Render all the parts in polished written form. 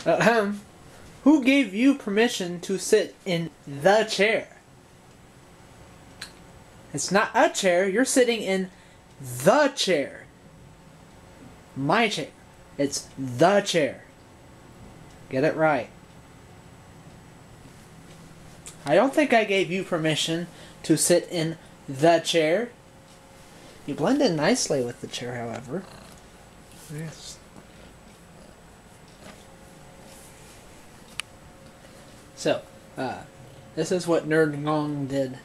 Ahem. Who gave you permission to sit in the chair? It's not a chair. You're sitting in the chair. My chair. It's the chair. Get it right. I don't think I gave you permission to sit in the chair. You blend in nicely with the chair, however. Yes. So, this is what Nerdgong did.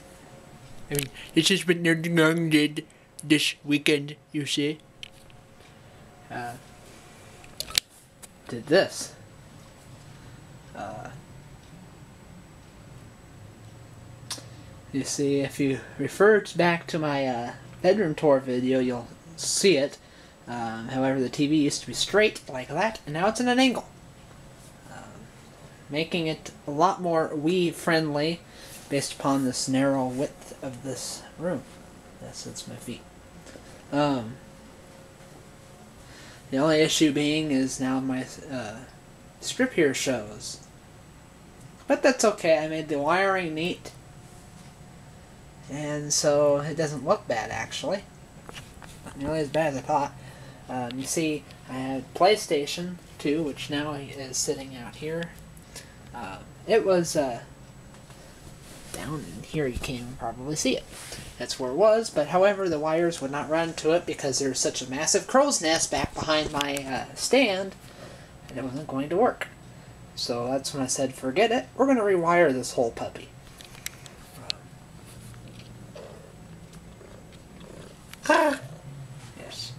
I mean, this is what Nerdgong did this weekend, you see. Did this. You see, if you refer back to my bedroom tour video, you'll see it. However, the TV used to be straight like that, and now it's in an angle. Making it a lot more Wii-friendly based upon this narrow width of this room. Yes, it's my feet. The only issue being is now my strip here shows. But that's okay, I made the wiring neat. And so it doesn't look bad, actually. Not nearly as bad as I thought. You see, I had PlayStation 2, which now is sitting out here. It was down in here, you can't even probably see it. That's where it was, but however, the wires would not run to it because there's such a massive crow's nest back behind my stand, and it wasn't going to work. So that's when I said, forget it, we're going to rewire this whole puppy. Yes.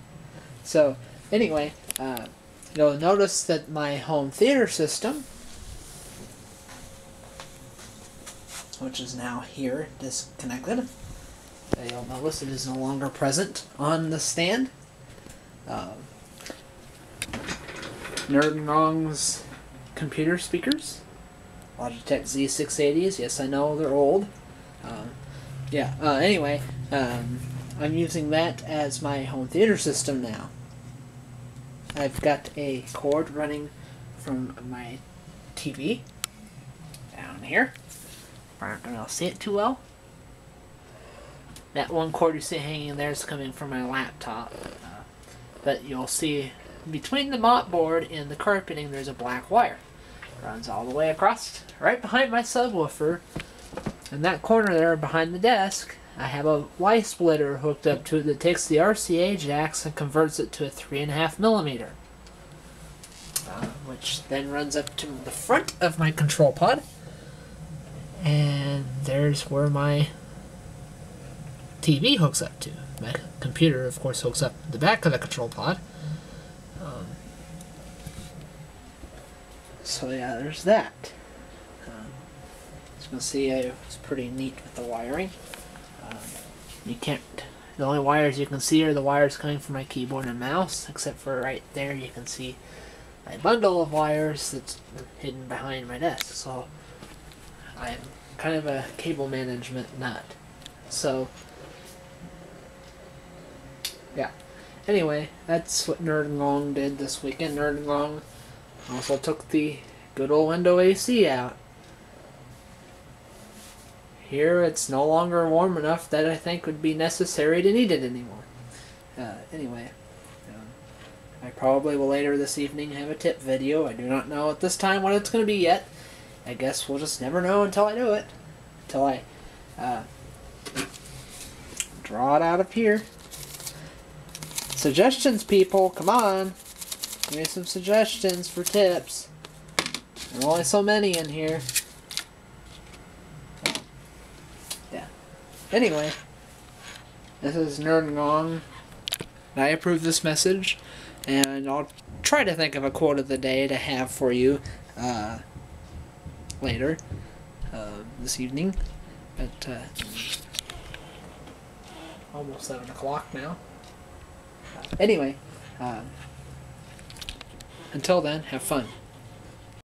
So, anyway, you'll notice that my home theater system, which is now here, disconnected. You'll notice it is no longer present on the stand. Nerdgong's computer speakers, Logitech Z680s. Yes, I know they're old. Anyway, I'm using that as my home theater system now. I've got a cord running from my TV down here. I don't see it too well. That one cord you see hanging there is coming from my laptop. But you'll see between the mop board and the carpeting there's a black wire. It runs all the way across, right behind my subwoofer. In that corner there behind the desk, I have a Y splitter hooked up to it that takes the RCA jacks and converts it to a 3.5mm. Which then runs up to the front of my control pod. And there's where my TV hooks up to. My computer, of course, hooks up the back of the control pod. So yeah, there's that. As you can see, I was pretty neat with the wiring. You can't. The only wires you can see are the wires coming from my keyboard and mouse, except for right there you can see a bundle of wires that's hidden behind my desk. So I'm kind of a cable management nut. So yeah. Anyway, that's what Nerdgong did this weekend. Nerdgong also took the good old window AC out. Here it's no longer warm enough that I think would be necessary to need it anymore. Anyway, I probably will later this evening have a tip video. I do not know at this time what it's going to be yet. I guess we'll just never know until I do it. Until I draw it out of here. Suggestions, people, come on. Give me some suggestions for tips. There are only so many in here. Yeah. Anyway, this is Nerdgong. I approve this message, and I'll try to think of a quote of the day to have for you later this evening at almost 7 o'clock now. Anyway, until then, have fun.